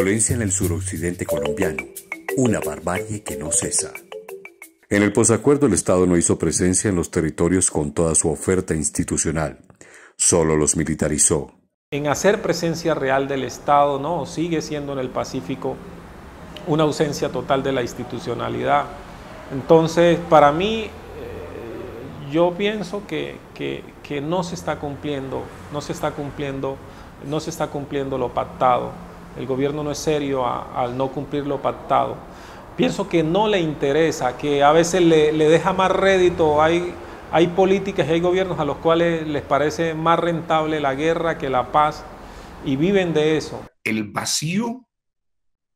Violencia en el suroccidente colombiano, una barbarie que no cesa. En el posacuerdo el Estado no hizo presencia en los territorios con toda su oferta institucional, solo los militarizó. En hacer presencia real del Estado, ¿no? Sigue siendo en el Pacífico una ausencia total de la institucionalidad. Entonces, para mí, yo pienso que no se está cumpliendo, no se está cumpliendo lo pactado. El gobierno no es serio al no cumplir lo pactado. Pienso que no le interesa, que a veces le deja más rédito. Hay políticas y hay gobiernos a los cuales les parece más rentable la guerra que la paz y viven de eso. El vacío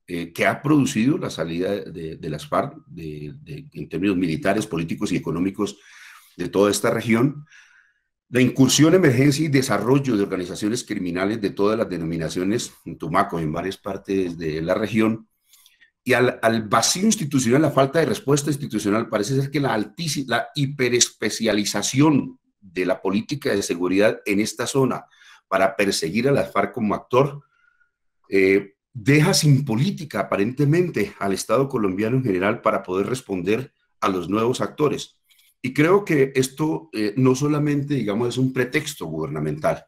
que ha producido la salida de las FARC en términos militares, políticos y económicos de toda esta región, la incursión, emergencia y desarrollo de organizaciones criminales de todas las denominaciones en Tumaco, en varias partes de la región, y al vacío institucional, la falta de respuesta institucional, parece ser que la hiperespecialización de la política de seguridad en esta zona para perseguir a las FARC como actor, deja sin política aparentemente al Estado colombiano en general para poder responder a los nuevos actores. Y creo que esto no solamente, digamos, es un pretexto gubernamental.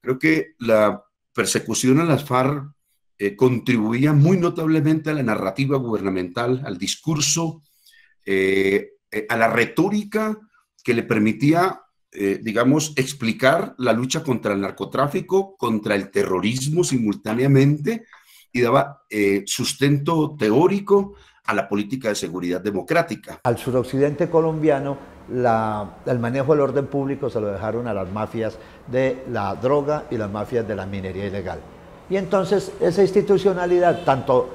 Creo que la persecución a las FARC contribuía muy notablemente a la narrativa gubernamental, al discurso, a la retórica que le permitía, digamos, explicar la lucha contra el narcotráfico, contra el terrorismo simultáneamente, y daba sustento teórico a la política de seguridad democrática. Al suroccidente colombiano, el manejo del orden público se lo dejaron a las mafias de la droga y las mafias de la minería ilegal. Y entonces esa institucionalidad, tanto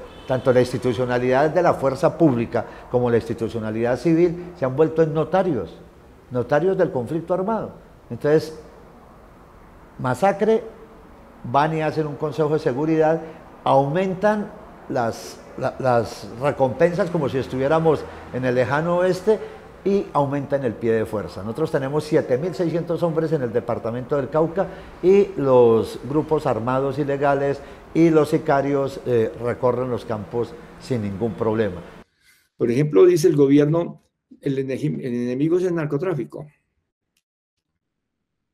la institucionalidad de la fuerza pública como la institucionalidad civil, se han vuelto en notarios del conflicto armado. Entonces, masacre, van y hacen un consejo de seguridad, aumentan las recompensas como si estuviéramos en el lejano oeste y aumentan el pie de fuerza. Nosotros tenemos 7.600 hombres en el departamento del Cauca y los grupos armados ilegales y los sicarios recorren los campos sin ningún problema. Por ejemplo, dice el gobierno, el enemigo es el narcotráfico.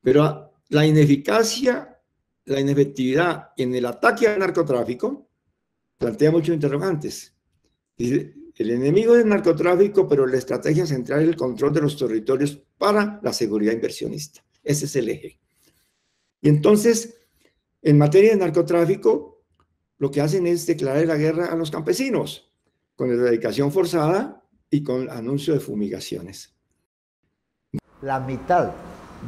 Pero la ineficacia, la inefectividad en el ataque al narcotráfico plantea muchos interrogantes. Dice, el enemigo es el narcotráfico, pero la estrategia central es el control de los territorios para la seguridad inversionista. Ese es el eje. Y entonces, en materia de narcotráfico, lo que hacen es declarar la guerra a los campesinos, con erradicación forzada y con anuncio de fumigaciones. La mitad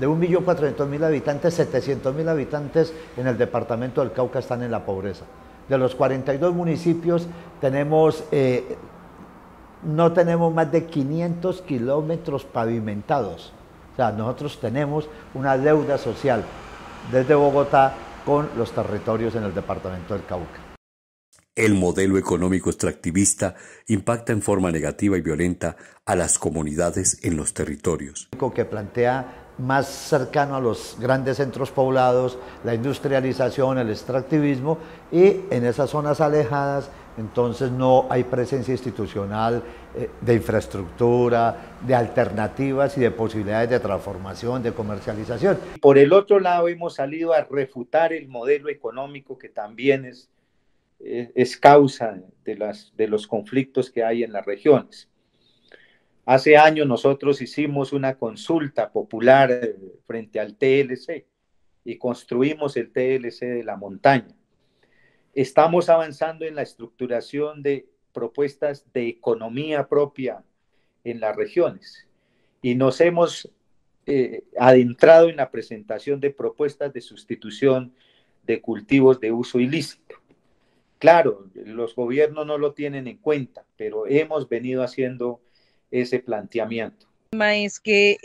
de 1.400.000 habitantes, 700.000 habitantes en el departamento del Cauca están en la pobreza. De los 42 municipios no tenemos más de 500 kilómetros pavimentados. O sea, nosotros tenemos una deuda social desde Bogotá con los territorios en el departamento del Cauca. El modelo económico extractivista impacta en forma negativa y violenta a las comunidades en los territorios. Que plantea más cercano a los grandes centros poblados, la industrialización, el extractivismo, y en esas zonas alejadas entonces no hay presencia institucional de infraestructura, de alternativas y de posibilidades de transformación, de comercialización. Por el otro lado hemos salido a refutar el modelo económico que también es causa de los conflictos que hay en las regiones. Hace años nosotros hicimos una consulta popular frente al TLC y construimos el TLC de la montaña. Estamos avanzando en la estructuración de propuestas de economía propia en las regiones y nos hemos adentrado en la presentación de propuestas de sustitución de cultivos de uso ilícito. Claro, los gobiernos no lo tienen en cuenta, pero hemos venido haciendo ese planteamiento. El tema es que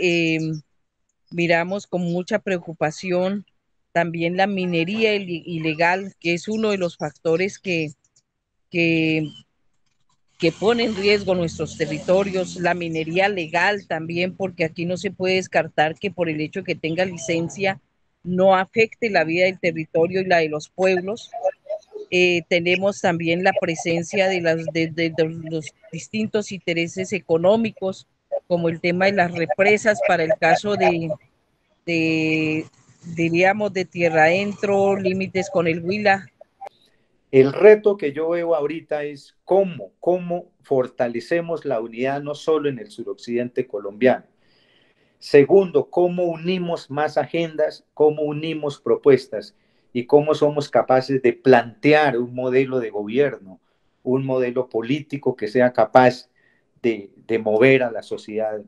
miramos con mucha preocupación también la minería ilegal, que es uno de los factores que pone en riesgo nuestros territorios, la minería legal también, porque aquí no se puede descartar que por el hecho de que tenga licencia no afecte la vida del territorio y la de los pueblos. tenemos también la presencia de los distintos intereses económicos, como el tema de las represas para el caso de diríamos, de tierra adentro, límites con el Huila. El reto que yo veo ahorita es cómo fortalecemos la unidad no solo en el suroccidente colombiano. Segundo, cómo unimos más agendas, cómo unimos propuestas y cómo somos capaces de plantear un modelo de gobierno, un modelo político que sea capaz de mover a la sociedad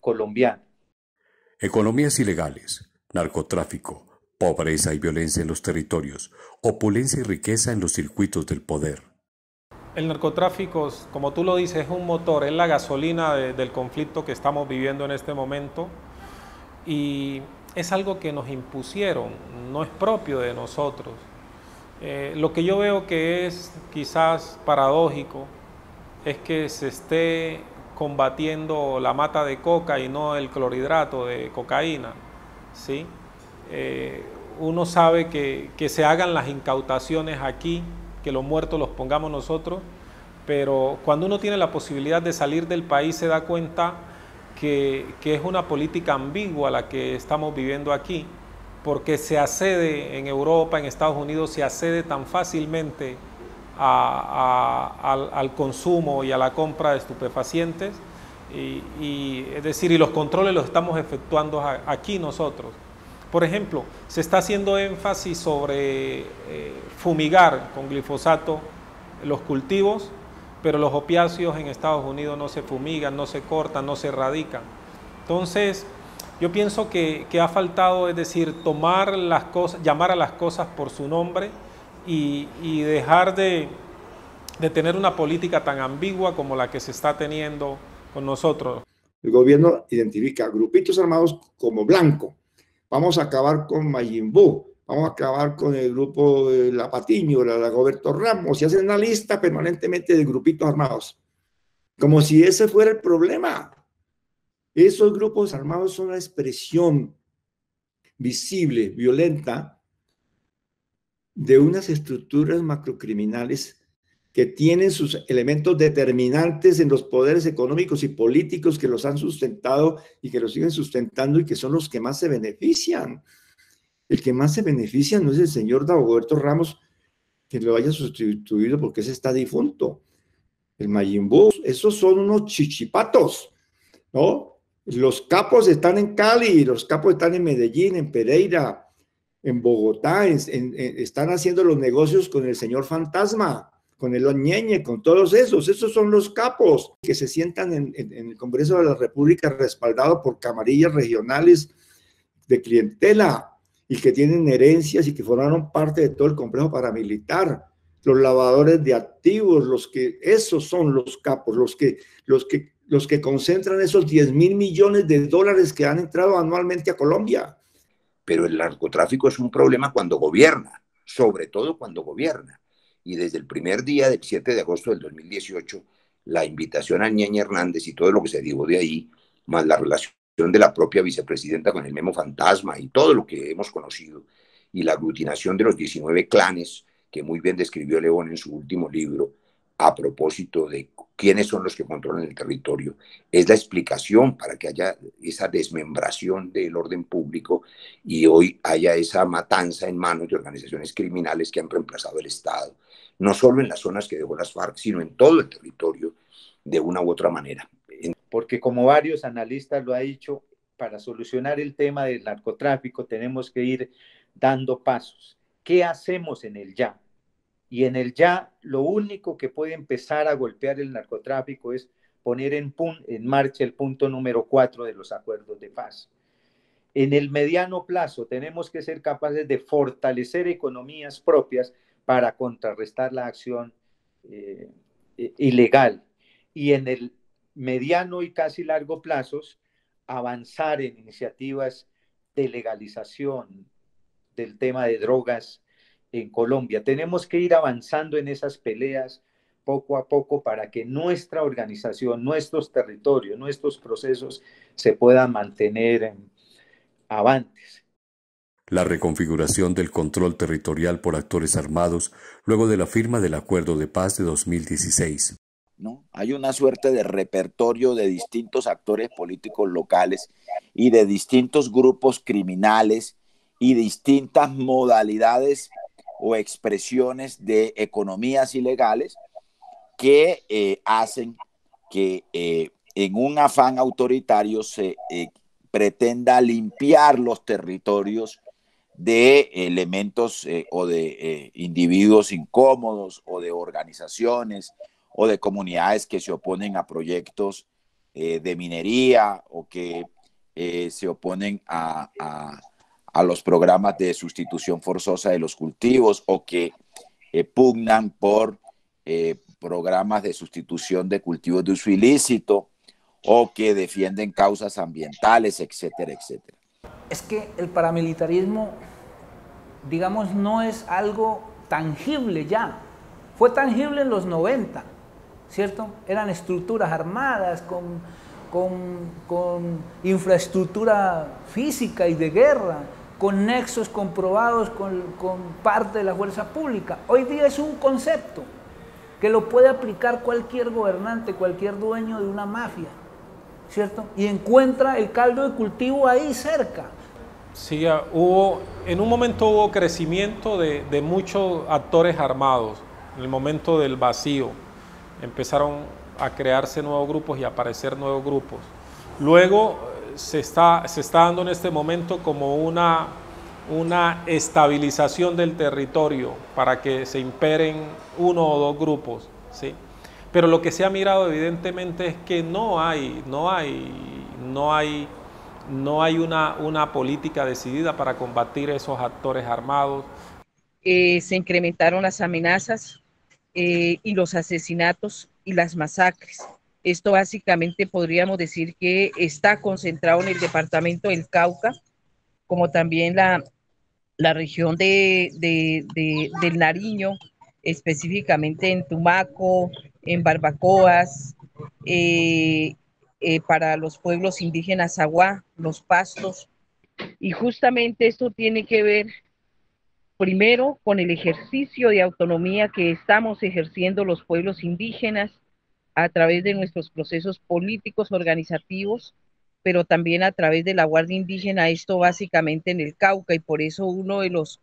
colombiana. Economías ilegales, narcotráfico, pobreza y violencia en los territorios, opulencia y riqueza en los circuitos del poder. El narcotráfico, como tú lo dices, es un motor, es la gasolina del conflicto que estamos viviendo en este momento y es algo que nos impusieron, no es propio de nosotros. Lo que yo veo que es quizás paradójico es que se esté combatiendo la mata de coca y no el clorhidrato de cocaína, ¿sí? Uno sabe que se hagan las incautaciones aquí, que los muertos los pongamos nosotros, pero cuando uno tiene la posibilidad de salir del país se da cuenta que es una política ambigua la que estamos viviendo aquí, porque se accede en Europa, en Estados Unidos, se accede tan fácilmente al consumo y a la compra de estupefacientes, es decir, y los controles los estamos efectuando aquí nosotros. Por ejemplo, se está haciendo énfasis sobre fumigar con glifosato los cultivos, pero los opiáceos en Estados Unidos no se fumigan, no se cortan, no se erradican. Entonces, yo pienso que ha faltado, es decir, tomar las cosas, llamar a las cosas por su nombre y dejar de tener una política tan ambigua como la que se está teniendo con nosotros. El gobierno identifica grupitos armados como blanco. Vamos a acabar con Majin Buu, vamos a acabar con el grupo de La Patiño, la Dagoberto Ramos, y hacen una lista permanentemente de grupitos armados, como si ese fuera el problema. Esos grupos armados son la expresión visible, violenta, de unas estructuras macrocriminales que tienen sus elementos determinantes en los poderes económicos y políticos que los han sustentado y que los siguen sustentando y que son los que más se benefician. El que más se beneficia no es el señor Dagoberto Ramos, que lo haya sustituido porque ese está difunto. El Majin Buu, esos son unos chichipatos, ¿no? Los capos están en Cali, los capos están en Medellín, en Pereira, en Bogotá, están haciendo los negocios con el señor Fantasma, con el Oñeñe, con todos esos son los capos que se sientan en el Congreso de la República respaldado por camarillas regionales de clientela y que tienen herencias y que formaron parte de todo el complejo paramilitar, los lavadores de activos, esos son los capos, los que concentran esos 10.000 millones de dólares que han entrado anualmente a Colombia. Pero el narcotráfico es un problema cuando gobierna, sobre todo cuando gobierna. Y desde el primer día del 7 de agosto del 2018, la invitación a Ñeñe Hernández y todo lo que se derivó de ahí, más la relación de la propia vicepresidenta con el Memo Fantasma y todo lo que hemos conocido, y la aglutinación de los 19 clanes que muy bien describió León en su último libro, a propósito de quiénes son los que controlan el territorio, es la explicación para que haya esa desmembración del orden público y hoy haya esa matanza en manos de organizaciones criminales que han reemplazado el Estado, no solo en las zonas que dejó las FARC, sino en todo el territorio de una u otra manera. Porque como varios analistas lo han dicho, para solucionar el tema del narcotráfico tenemos que ir dando pasos. ¿Qué hacemos en el ya? Y en el ya, lo único que puede empezar a golpear el narcotráfico es poner en marcha el punto número 4 de los acuerdos de paz. En el mediano plazo tenemos que ser capaces de fortalecer economías propias para contrarrestar la acción ilegal. Y en el mediano y casi largo plazos, avanzar en iniciativas de legalización del tema de drogas en Colombia. Tenemos que ir avanzando en esas peleas poco a poco para que nuestra organización, nuestros territorios, nuestros procesos se puedan mantener avantes. la reconfiguración del control territorial por actores armados luego de la firma del Acuerdo de Paz de 2016. ¿No? Hay una suerte de repertorio de distintos actores políticos locales y de distintos grupos criminales y distintas modalidades o expresiones de economías ilegales que hacen que en un afán autoritario se pretenda limpiar los territorios de elementos o de individuos incómodos o de organizaciones o de comunidades que se oponen a proyectos de minería o que se oponen a los programas de sustitución forzosa de los cultivos o que pugnan por programas de sustitución de cultivos de uso ilícito o que defienden causas ambientales, etcétera, etcétera. Es que el paramilitarismo, digamos, no es algo tangible ya. Fue tangible en los 90, ¿cierto? Eran estructuras armadas con infraestructura física y de guerra, con nexos comprobados con parte de la fuerza pública. Hoy día es un concepto que lo puede aplicar cualquier gobernante, cualquier dueño de una mafia, ¿cierto? Y encuentra el caldo de cultivo ahí cerca. Sí, en un momento hubo crecimiento de muchos actores armados, en el momento del vacío. Empezaron a crearse nuevos grupos y a aparecer nuevos grupos. Luego se está dando en este momento como una estabilización del territorio para que se imperen uno o dos grupos, ¿sí? Pero lo que se ha mirado evidentemente es que no hay una política decidida para combatir esos actores armados. Se incrementaron las amenazas y los asesinatos y las masacres. Esto básicamente podríamos decir que está concentrado en el departamento del Cauca, como también la región del Nariño, específicamente en Tumaco, en Barbacoas, para los pueblos indígenas Aguá, los Pastos. Y justamente esto tiene que ver primero con el ejercicio de autonomía que estamos ejerciendo los pueblos indígenas a través de nuestros procesos políticos organizativos, pero también a través de la Guardia Indígena, esto básicamente en el Cauca, y por eso uno de los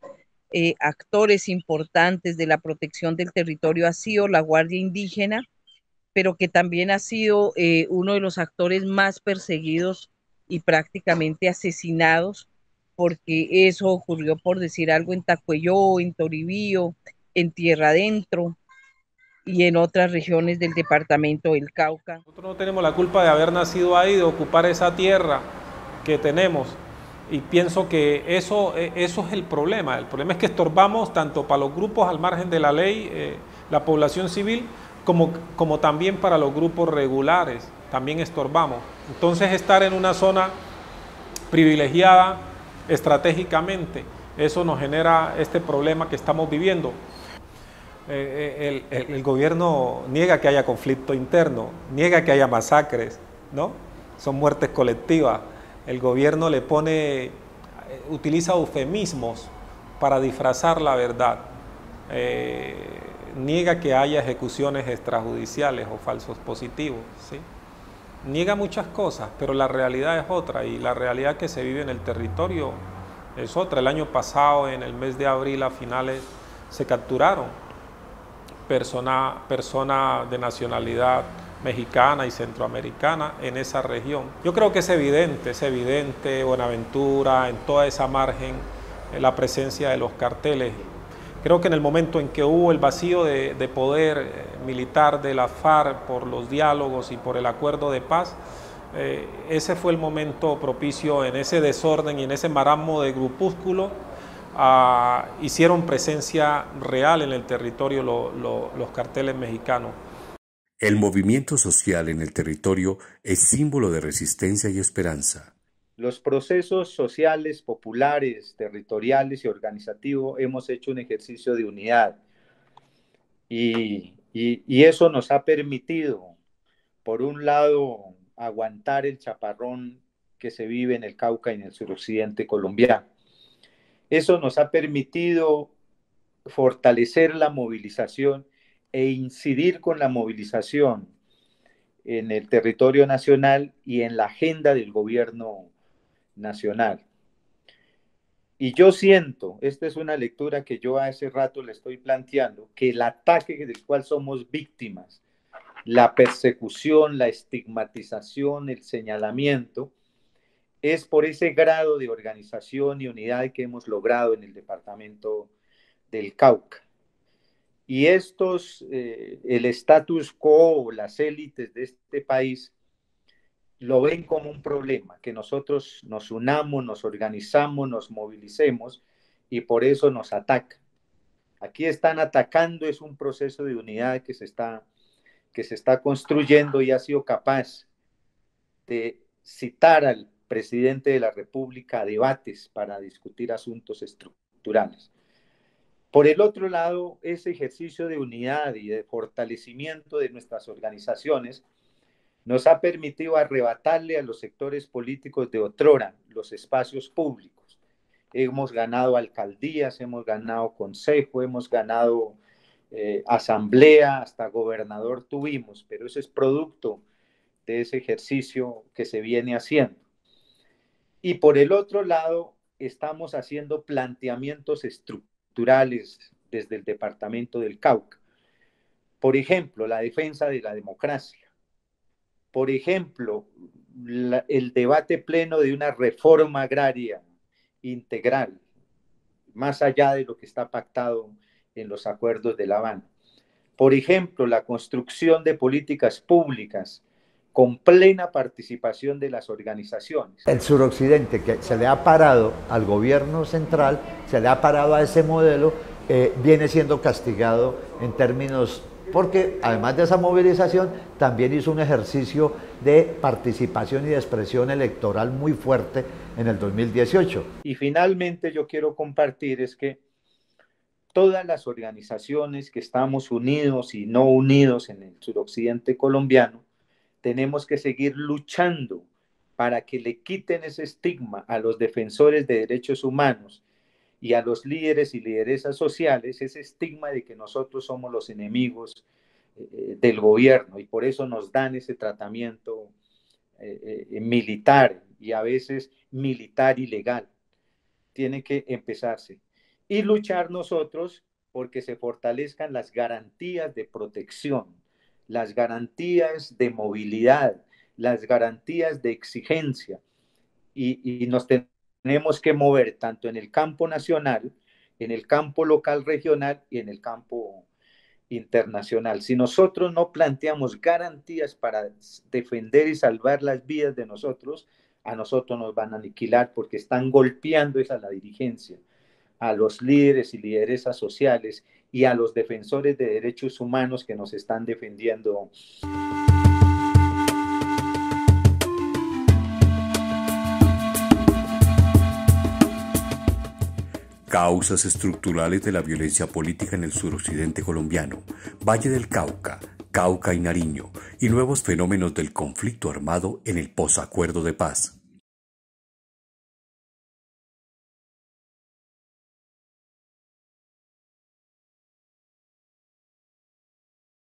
actores importantes de la protección del territorio ha sido la Guardia Indígena, pero que también ha sido uno de los actores más perseguidos y prácticamente asesinados, porque eso ocurrió, por decir algo, en Tacuelló, en Toribío, en Tierra Adentro y en otras regiones del departamento del Cauca. Nosotros no tenemos la culpa de haber nacido ahí, de ocupar esa tierra que tenemos, y pienso que eso es el problema. El problema es que estorbamos tanto para los grupos al margen de la ley, la población civil, como también para los grupos regulares, también estorbamos. Entonces estar en una zona privilegiada estratégicamente, eso nos genera este problema que estamos viviendo. El gobierno niega que haya conflicto interno, niega que haya masacres, ¿no? Son muertes colectivas. El gobierno utiliza eufemismos para disfrazar la verdad. Niega que haya ejecuciones extrajudiciales o falsos positivos, ¿sí? Niega muchas cosas, pero la realidad es otra, y la realidad que se vive en el territorio es otra. El año pasado, en el mes de abril a finales, se capturaron personas de nacionalidad mexicana y centroamericana en esa región. Yo creo que es evidente, Buenaventura, en toda esa margen, la presencia de los carteles. Creo que en el momento en que hubo el vacío de poder militar de la FARC por los diálogos y por el acuerdo de paz, ese fue el momento propicio. En ese desorden y en ese marasmo de grupúsculo, hicieron presencia real en el territorio los carteles mexicanos. El movimiento social en el territorio es símbolo de resistencia y esperanza. Los procesos sociales, populares, territoriales y organizativos hemos hecho un ejercicio de unidad y eso nos ha permitido, por un lado, aguantar el chaparrón que se vive en el Cauca y en el suroccidente colombiano. Eso nos ha permitido fortalecer la movilización e incidir con la movilización en el territorio nacional y en la agenda del gobierno nacional. Y yo siento, esta es una lectura que yo hace rato le estoy planteando, que el ataque del cual somos víctimas, la persecución, la estigmatización, el señalamiento, es por ese grado de organización y unidad que hemos logrado en el departamento del Cauca. Y el status quo, las élites de este país, lo ven como un problema, que nosotros nos unamos, nos organizamos, nos movilicemos y por eso nos atacan. Aquí están atacando, es un proceso de unidad que se está construyendo y ha sido capaz de citar al presidente de la República a debates para discutir asuntos estructurales. Por el otro lado, ese ejercicio de unidad y de fortalecimiento de nuestras organizaciones nos ha permitido arrebatarle a los sectores políticos de otrora los espacios públicos. Hemos ganado alcaldías, hemos ganado consejo, hemos ganado asamblea, hasta gobernador tuvimos, pero eso es producto de ese ejercicio que se viene haciendo. Y por el otro lado, estamos haciendo planteamientos estructurales desde el departamento del Cauca. Por ejemplo, la defensa de la democracia. Por ejemplo, el debate pleno de una reforma agraria integral, más allá de lo que está pactado en los acuerdos de La Habana. Por ejemplo, la construcción de políticas públicas con plena participación de las organizaciones. El suroccidente, que se le ha parado al gobierno central, se le ha parado a ese modelo, viene siendo castigado en términos, porque además de esa movilización, también hizo un ejercicio de participación y de expresión electoral muy fuerte en el 2018. Y finalmente yo quiero compartir es que todas las organizaciones que estamos unidos y no unidos en el suroccidente colombiano, tenemos que seguir luchando para que le quiten ese estigma a los defensores de derechos humanos y a los líderes y lideresas sociales, ese estigma de que nosotros somos los enemigos del gobierno y por eso nos dan ese tratamiento militar y a veces militar ilegal. Tiene que empezarse. Y luchar nosotros porque se fortalezcan las garantías de protección, las garantías de movilidad, las garantías de exigencia y nos tenemos que mover tanto en el campo nacional, en el campo local regional y en el campo internacional. Si nosotros no planteamos garantías para defender y salvar las vidas de nosotros, a nosotros nos van a aniquilar porque están golpeando a la dirigencia, a los líderes y lideresas sociales y a los defensores de derechos humanos que nos están defendiendo. Causas estructurales de la violencia política en el suroccidente colombiano, Valle del Cauca, Cauca y Nariño, y nuevos fenómenos del conflicto armado en el posacuerdo de paz.